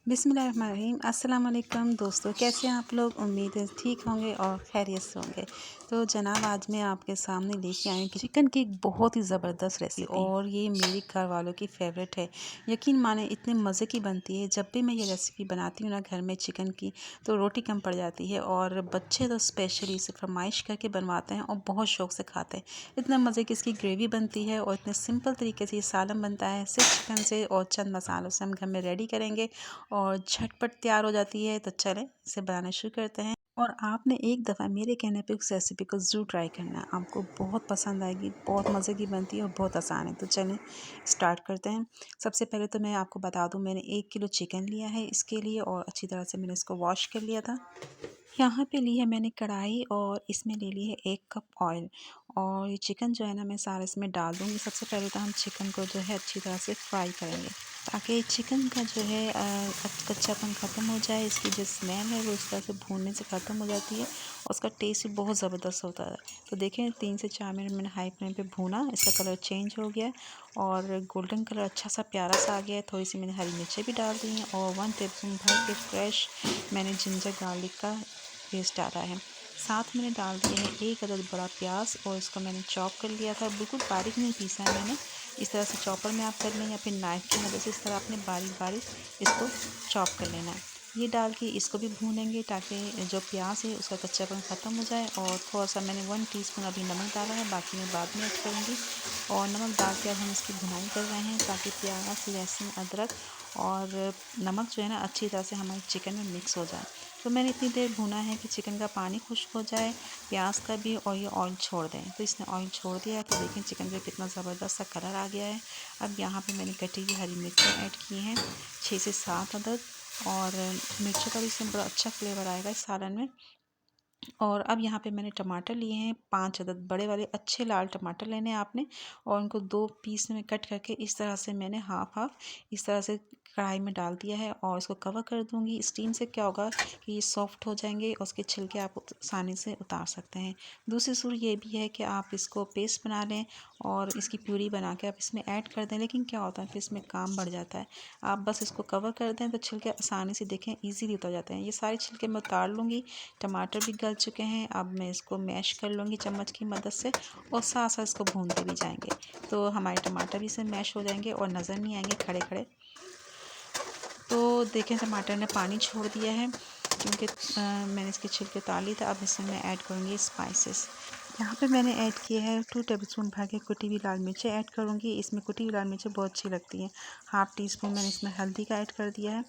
बिस्मिल्लाहिर्रहमानिर्रहीम। अस्सलाम वालेकुम दोस्तों, कैसे हैं आप लोग? उम्मीद है ठीक होंगे और खैरियत से होंगे। तो जनाब, आज मैं आपके सामने लेके आई हूँ कि चिकन की एक बहुत ही ज़बरदस्त रेसिपी, और ये मेरे घर वालों की फेवरेट है। यकीन माने इतने मज़े की बनती है। जब भी मैं ये रेसिपी बनाती हूँ ना घर में चिकन की, तो रोटी कम पड़ जाती है, और बच्चे तो स्पेशली इसे फरमाइश करके बनवाते हैं और बहुत शौक़ से खाते हैं। इतना मज़े की इसकी ग्रेवी बनती है और इतने सिंपल तरीके से ये सालन बनता है। सिर्फ चिकन से और चंद मसालों से हम घर में रेडी करेंगे और झटपट तैयार हो जाती है। तो चलें इसे बनाना शुरू करते हैं। और आपने एक दफ़ा मेरे कहने पे उस रेसिपी को ज़रूर ट्राई करना, आपको बहुत पसंद आएगी। बहुत मज़े की बनती है और बहुत आसान है। तो चलें स्टार्ट करते हैं। सबसे पहले तो मैं आपको बता दूं, मैंने 1 किलो चिकन लिया है इसके लिए, और अच्छी तरह से मैंने इसको वॉश कर लिया था। यहाँ पे ली है मैंने कढ़ाई, और इसमें ले ली है 1 कप ऑयल। और ये चिकन जो है ना, मैं सारा इसमें डाल दूँगी। सबसे पहले तो हम चिकन को जो है अच्छी तरह से फ्राई करेंगे, ताकि चिकन का जो है कच्चापन ख़त्म हो जाए। इसकी जो स्मेल है वो इस तरह से भूनने से ख़त्म हो जाती है, और उसका टेस्ट भी बहुत ज़बरदस्त होता है। तो देखें, 3 से 4 मिनट मैंने हाई फ्लेम पे भूना, इसका कलर चेंज हो गया और गोल्डन कलर अच्छा सा प्यारा सा आ गया है। थोड़ी सी मैंने हरी मिर्चें भी डाल दी हैं, और 1 टेबलस्पून भर के फ्रेश मैंने जिंजर गार्लिक का पेस्ट डाला है। साथ मैंने डाल दिए हैं 1 अदद बड़ा प्याज, और इसको मैंने चॉप कर लिया था। बिल्कुल बारीक नहीं पीसा है मैंने। इस तरह से चॉपर में आप कर लें, या फिर नाइफ़ की मदद से इस तरह आपने बारीक बारीक इसको चॉप कर लेना है। ये डाल के इसको भी भूनेंगे, ताकि जो प्याज है उसका कच्चापन ख़त्म हो जाए। और थोड़ा सा मैंने 1 टीस्पून अभी नमक डाला है, बाकी मैं बाद में ऐड करूँगी। और नमक डाल के अब हम इसकी भुनाई कर रहे हैं, ताकि प्याज, लहसुन, अदरक और नमक जो है ना अच्छी तरह से हमारे चिकन में मिक्स हो जाए। तो मैंने इतनी देर भुना है कि चिकन का पानी खुश्क हो जाए, प्याज का भी, और ये ऑयल छोड़ दें। तो इसने ऑयल छोड़ दिया है, तो देखें चिकन पे कितना ज़बरदस्त सा कलर आ गया है। अब यहाँ पे मैंने कटी हुई हरी मिर्चें ऐड की हैं, 6 से 7 अदद। और मिर्चों का भी इसमें बड़ा अच्छा फ्लेवर आएगा इस सालन में। और अब यहाँ पे मैंने टमाटर लिए हैं 5 अदद, बड़े वाले अच्छे लाल टमाटर लेने हैं आपने, और उनको 2 पीस में कट करके इस तरह से मैंने हाफ हाफ इस तरह से कढ़ाई में डाल दिया है, और इसको कवर कर दूंगी। स्टीम से क्या होगा कि ये सॉफ्ट हो जाएंगे, और उसके छिलके आप आसानी से उतार सकते हैं। दूसरी सूरत ये भी है कि आप इसको पेस्ट बना लें और इसकी प्यूरी बना के आप इसमें ऐड कर दें, लेकिन क्या होता है फिर इसमें काम बढ़ जाता है। आप बस इसको कवर कर दें तो छिलके आसानी से देखें ईजीली उतर जाते हैं। ये सारे छिलके मैं उतार लूँगी। टमाटर भी गल चुके हैं। अब मैं इसको मैश कर लूँगी चम्मच की मदद से, और साथ साथ इसको भूनते भी जाएंगे, तो हमारे टमाटर भी इसमें मैश हो जाएंगे और नज़र नहीं आएंगे खड़े खड़े। तो देखें, टमाटर ने पानी छोड़ दिया है, क्योंकि मैंने इसके छिलके उतार लिए थे। अब इसमें मैं ऐड करूँगी स्पाइसेस। यहाँ पे मैंने ऐड किया है 2 टेबलस्पून भर के कुटी हुई लाल मिर्चें ऐड करूँगी। इसमें कुटी हुई लाल मिर्चें बहुत अच्छी लगती हैं। हाफ़ टी स्पून मैंने इसमें हल्दी का ऐड कर दिया है,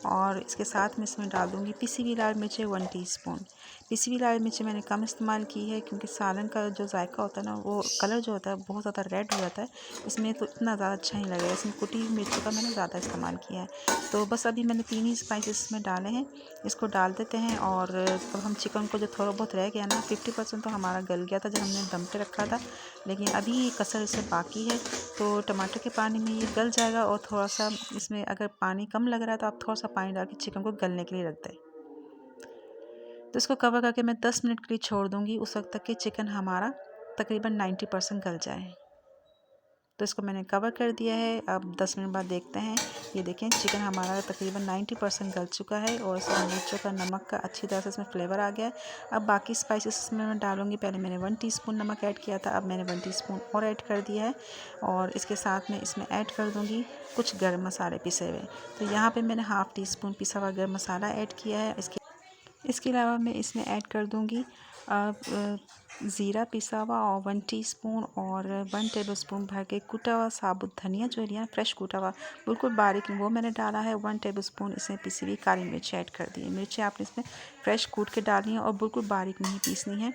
और इसके साथ में इसमें डाल दूँगी पिसी हुई लाल मिर्चें 1 टीस्पून। पिसी हुई लाल मिर्चें मैंने कम इस्तेमाल की है, क्योंकि सालन का जो जायका होता है ना, वो कलर जो होता है बहुत ज़्यादा रेड हो जाता है इसमें, तो इतना ज़्यादा अच्छा नहीं लगेगा। इसमें कुटी हुई मिर्चों का मैंने ज़्यादा इस्तेमाल किया है। तो बस अभी मैंने 3 ही स्पाइसेस इसमें डाले हैं, इसको डाल देते हैं। और अब हम चिकन को जो थोड़ा बहुत रह गया ना, 50% तो हमारा गल गया था जब हमने दम पे रखा था, लेकिन अभी कसर इससे बाकी है। तो टमाटर के पानी में ये गल जाएगा, और थोड़ा सा इसमें अगर पानी कम लग रहा है तो आप थोड़ा सा पानी डाल के चिकन को गलने के लिए रख दें। तो इसको कवर करके मैं 10 मिनट के लिए छोड़ दूँगी, उस वक्त तक कि चिकन हमारा तकरीबन 90% गल जाए। तो इसको मैंने कवर कर दिया है। अब 10 मिनट बाद देखते हैं। ये देखें, चिकन हमारा तकरीबन 90% गल चुका है, और इसमें मिर्चों का, नमक का अच्छी तरह से इसमें फ्लेवर आ गया है। अब बाकी स्पाइसेस इसमें मैं डालूँगी। पहले मैंने 1 टीस्पून नमक ऐड किया था, अब मैंने 1 टीस्पून और ऐड कर दिया है, और इसके साथ में इसमें ऐड कर दूँगी कुछ गर्म मसाले पिसे हुए। तो यहाँ पर मैंने हाफ़ टीस्पून पिसा हुआ गर्म मसाला ऐड किया है। इसके अलावा मैं इसमें ऐड कर दूँगी ज़ीरा पिसा हुआ, और 1 टीस्पून, और 1 टेबलस्पून भर के कुटा हुआ साबुत धनिया जो लिया, फ्रेश कुटा हुआ, बिल्कुल बारीक नहीं, वो मैंने डाला है। 1 टेबलस्पून इसमें पिसी हुई काली मिर्च ऐड कर दी है। मिर्चें आपने इसमें फ्रेश कूट के डालनी है, और बिल्कुल बारीक नहीं पीसनी है।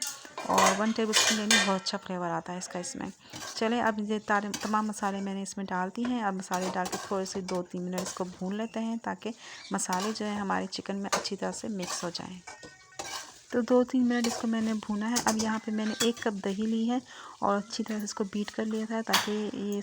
और 1 टेबलस्पून लेनी, बहुत अच्छा फ्लेवर आता है इसका इसमें। चलें, अब ये तमाम मसाले मैंने इसमें डाल दिए हैं। अब मसाले डाल के थोड़े से 2-3 मिनट इसको भून लेते हैं, ताकि मसाले जो है हमारे चिकन में अच्छी तरह से मिक्स हो जाएं। तो 2-3 मिनट इसको मैंने भूना है। अब यहाँ पे मैंने 1 कप दही ली है, और अच्छी तरह से इसको बीट कर लिया था, ताकि ये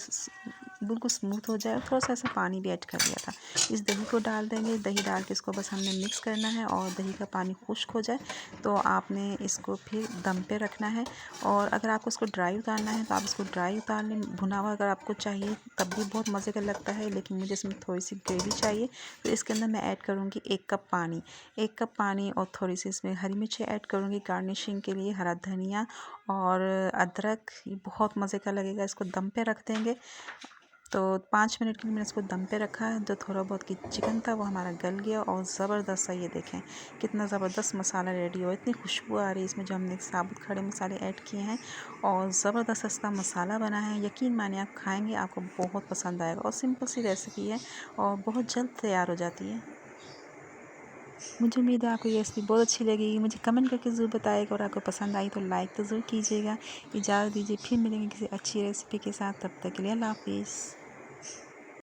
बिल्कुल स्मूथ हो जाए। थोड़ा सा ऐसा पानी भी ऐड कर दिया था। इस दही को डाल देंगे। दही डाल के इसको बस हमने मिक्स करना है और दही का पानी खुश्क हो जाए तो आपने इसको फिर दम पे रखना है। और अगर आपको इसको ड्राई उतारना है तो आप इसको ड्राई उतार लें। भुना हुआ अगर आपको चाहिए तब भी बहुत मज़े का लगता है, लेकिन मुझे इसमें थोड़ी सी ग्रेवी चाहिए तो इसके अंदर मैं ऐड करूँगी 1 कप पानी। 1 कप पानी और थोड़ी सी इसमें हरी मिर्ची ऐड करूँगी गार्निशिंग के लिए, हरा धनिया और अदरक। ये बहुत मज़े का लगेगा। इसको दम पे रख देंगे। तो 5 मिनट के लिए मैंने इसको दम पे रखा है। जो थोड़ा बहुत कि चिकन था वो हमारा गल गया और ज़बरदस्त सा, ये देखें कितना ज़बरदस्त मसाला रेडी हो। इतनी खुशबू आ रही है इसमें जो हमने साबुत खड़े मसाले ऐड किए हैं और ज़बरदस्त इसका मसाला बना है। यकीन मानिए आप खाएंगे आपको बहुत पसंद आएगा। और सिंपल सी रेसिपी है और बहुत जल्द तैयार हो जाती है। मुझे उम्मीद है आपको ये रेसिपी बहुत अच्छी लगेगी। मुझे कमेंट करके ज़रूर बताइएगा और आपको पसंद आई तो लाइक तो ज़रूर कीजिएगा। इजाज़त दीजिए, फिर मिलेंगे किसी अच्छी रेसिपी के साथ। तब तक के लिए अल्लाह हाफ़िज़।